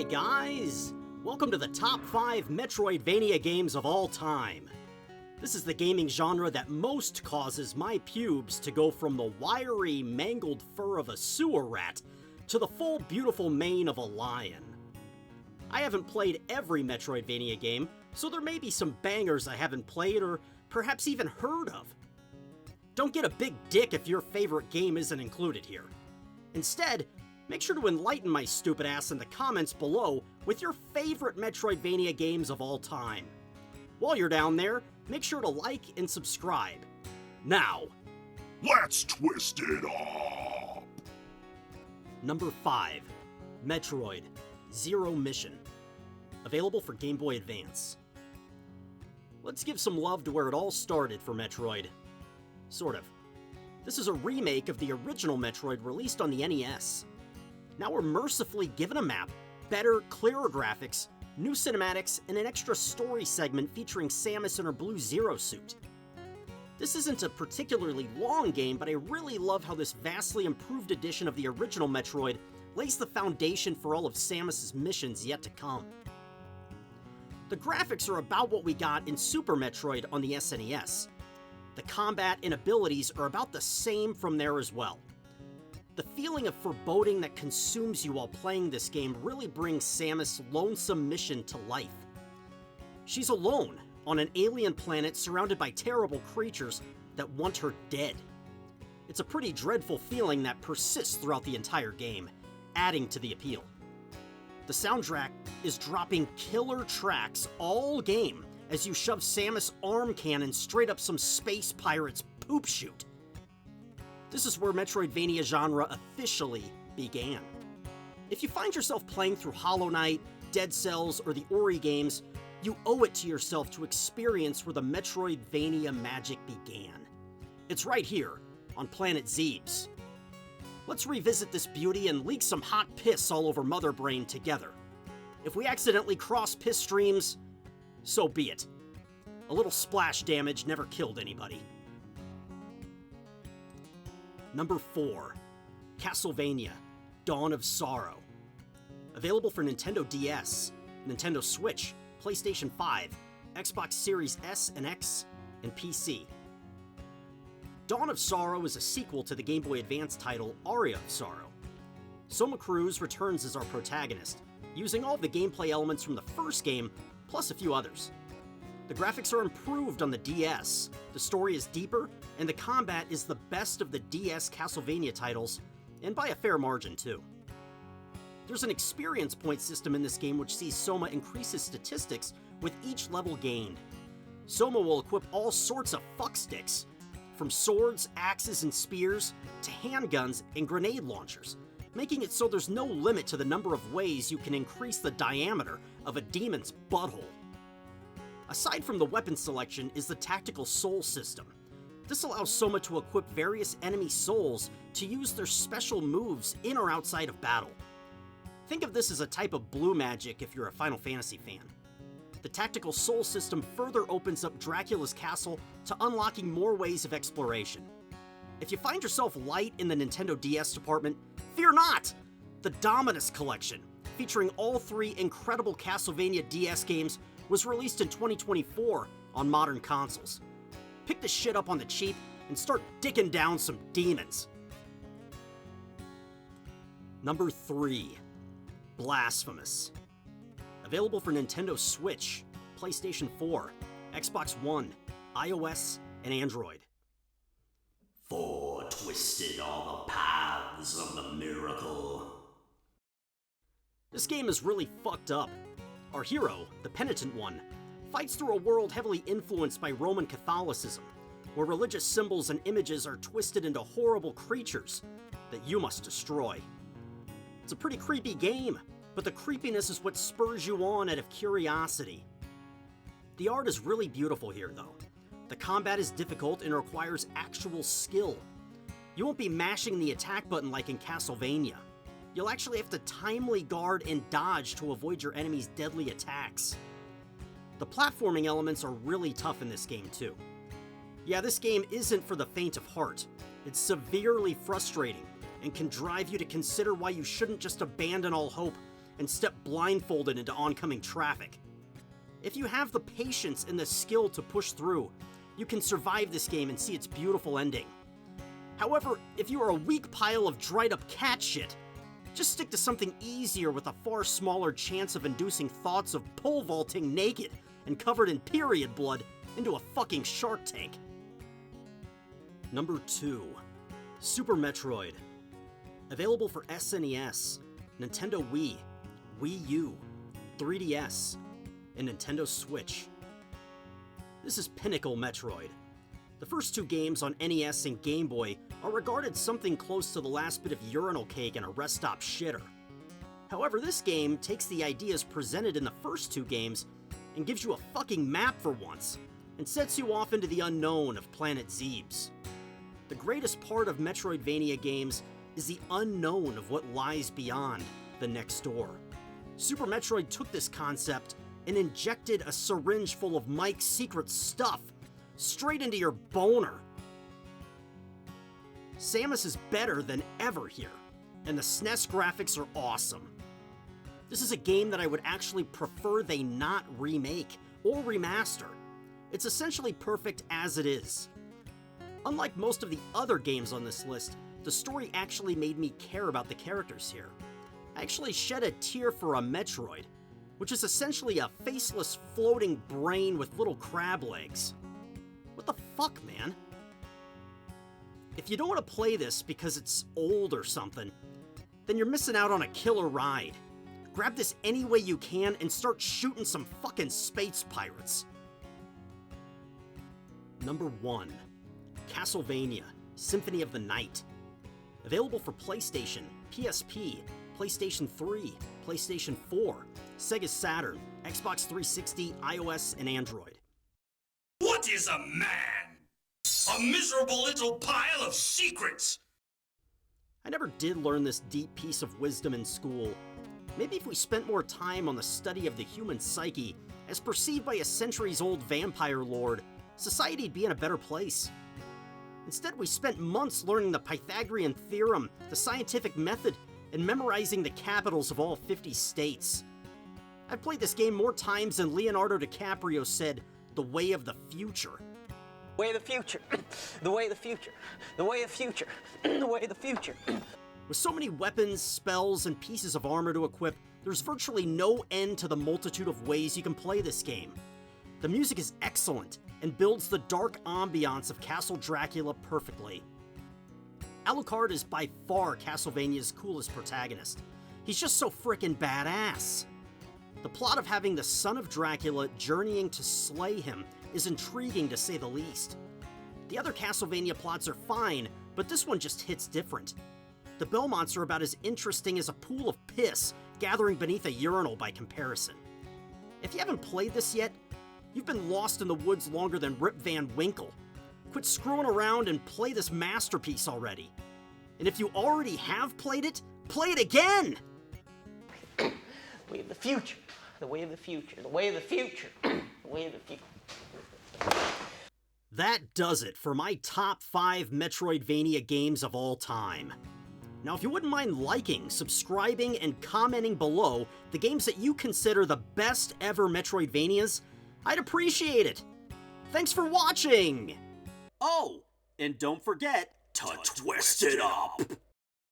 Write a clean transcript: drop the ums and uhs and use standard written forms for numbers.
Hi guys! Welcome to the top 5 Metroidvania games of all time. This is the gaming genre that most causes my pubes to go from the wiry, mangled fur of a sewer rat to the full beautiful mane of a lion. I haven't played every Metroidvania game, so there may be some bangers I haven't played or perhaps even heard of. Don't get a big dick if your favorite game isn't included here. Instead, make sure to enlighten my stupid ass in the comments below with your favorite Metroidvania games of all time. While you're down there, make sure to like and subscribe. Now, let's twist it up! Number 5. Metroid Zero Mission. Available for Game Boy Advance. Let's give some love to where it all started for Metroid. Sort of. This is a remake of the original Metroid released on the NES. Now we're mercifully given a map, better, clearer graphics, new cinematics, and an extra story segment featuring Samus in her blue Zero suit. This isn't a particularly long game, but I really love how this vastly improved edition of the original Metroid lays the foundation for all of Samus's missions yet to come. The graphics are about what we got in Super Metroid on the SNES. The combat and abilities are about the same from there as well. The feeling of foreboding that consumes you while playing this game really brings Samus' lonesome mission to life. She's alone on an alien planet surrounded by terrible creatures that want her dead. It's a pretty dreadful feeling that persists throughout the entire game, adding to the appeal. The soundtrack is dropping killer tracks all game as you shove Samus' arm cannon straight up some space pirate's poop chute. This is where Metroidvania genre officially began. If you find yourself playing through Hollow Knight, Dead Cells, or the Ori games, you owe it to yourself to experience where the Metroidvania magic began. It's right here, on Planet Zebes. Let's revisit this beauty and leak some hot piss all over Mother Brain together. If we accidentally cross piss streams, so be it. A little splash damage never killed anybody. Number 4. Castlevania Dawn of Sorrow. Available for Nintendo DS, Nintendo Switch, PlayStation 5, Xbox Series S and X, and PC. Dawn of Sorrow is a sequel to the Game Boy Advance title Aria of Sorrow. Soma Cruz returns as our protagonist, using all of the gameplay elements from the first game, plus a few others. The graphics are improved on the DS, the story is deeper, and the combat is the best of the DS Castlevania titles, and by a fair margin too. There's an experience point system in this game which sees Soma increase his statistics with each level gained. Soma will equip all sorts of fucksticks, from swords, axes, and spears, to handguns and grenade launchers, making it so there's no limit to the number of ways you can increase the diameter of a demon's butthole. Aside from the weapon selection is the tactical soul system. This allows Soma to equip various enemy souls to use their special moves in or outside of battle. Think of this as a type of blue magic if you're a Final Fantasy fan. The tactical soul system further opens up Dracula's castle to unlocking more ways of exploration. If you find yourself light in the Nintendo DS department, fear not! The Dominus Collection, featuring all 3 incredible Castlevania DS games, was released in 2024 on modern consoles. Pick this shit up on the cheap and start dicking down some demons. Number 3. Blasphemous. Available for Nintendo Switch, PlayStation 4, Xbox One, iOS, and Android. For twisted are the paths of the miracle. This game is really fucked up. Our hero, the Penitent One, fights through a world heavily influenced by Roman Catholicism, where religious symbols and images are twisted into horrible creatures that you must destroy. It's a pretty creepy game, but the creepiness is what spurs you on out of curiosity. The art is really beautiful here, though. The combat is difficult and requires actual skill. You won't be mashing the attack button like in Castlevania. You'll actually have to timely guard and dodge to avoid your enemy's deadly attacks. The platforming elements are really tough in this game too. Yeah, this game isn't for the faint of heart. It's severely frustrating and can drive you to consider why you shouldn't just abandon all hope and step blindfolded into oncoming traffic. If you have the patience and the skill to push through, you can survive this game and see its beautiful ending. However, if you are a weak pile of dried up cat shit, just stick to something easier with a far smaller chance of inducing thoughts of pole vaulting naked and covered in period blood into a fucking Shark Tank. Number 2. Super Metroid. Available for SNES, Nintendo Wii, Wii U, 3DS, and Nintendo Switch. This is pinnacle Metroid. The first 2 games on NES and Game Boy are regarded something close to the last bit of urinal cake in a rest stop shitter. However, this game takes the ideas presented in the first 2 games and gives you a fucking map for once, and sets you off into the unknown of Planet Zebes. The greatest part of Metroidvania games is the unknown of what lies beyond the next door. Super Metroid took this concept and injected a syringe full of Mike's secret stuff straight into your boner. Samus is better than ever here, and the SNES graphics are awesome. This is a game that I would actually prefer they not remake or remaster. It's essentially perfect as it is. Unlike most of the other games on this list, the story actually made me care about the characters here. I actually shed a tear for a Metroid, which is essentially a faceless floating brain with little crab legs. What the fuck, man? If you don't want to play this because it's old or something, then you're missing out on a killer ride. Grab this any way you can and start shooting some fucking space pirates. Number 1. Castlevania, Symphony of the Night. Available for PlayStation, PSP, PlayStation 3, PlayStation 4, Sega Saturn, Xbox 360, iOS, and Android. What is a man? A miserable little pile of secrets! I never did learn this deep piece of wisdom in school. Maybe if we spent more time on the study of the human psyche, as perceived by a centuries-old vampire lord, society'd be in a better place. Instead, we spent months learning the Pythagorean theorem, the scientific method, and memorizing the capitals of all 50 states. I've played this game more times than Leonardo DiCaprio said, "The way of the future." Way of the future. The way of the future. The way of the future. The way of the future. With so many weapons, spells, and pieces of armor to equip, there's virtually no end to the multitude of ways you can play this game. The music is excellent and builds the dark ambiance of Castle Dracula perfectly. Alucard is by far Castlevania's coolest protagonist. He's just so frickin' badass. The plot of having the son of Dracula journeying to slay him is intriguing to say the least. The other Castlevania plots are fine, but this one just hits different. The Belmonts are about as interesting as a pool of piss gathering beneath a urinal by comparison. If you haven't played this yet, you've been lost in the woods longer than Rip Van Winkle. Quit screwing around and play this masterpiece already. And if you already have played it, play it again! The way of the future. The way of the future. The way of the future. The way of the future. That does it for my top 5 Metroidvania games of all time. Now, if you wouldn't mind liking, subscribing, and commenting below the games that you consider the best ever Metroidvanias, I'd appreciate it. Thanks for watching! Oh, and don't forget to twist it up!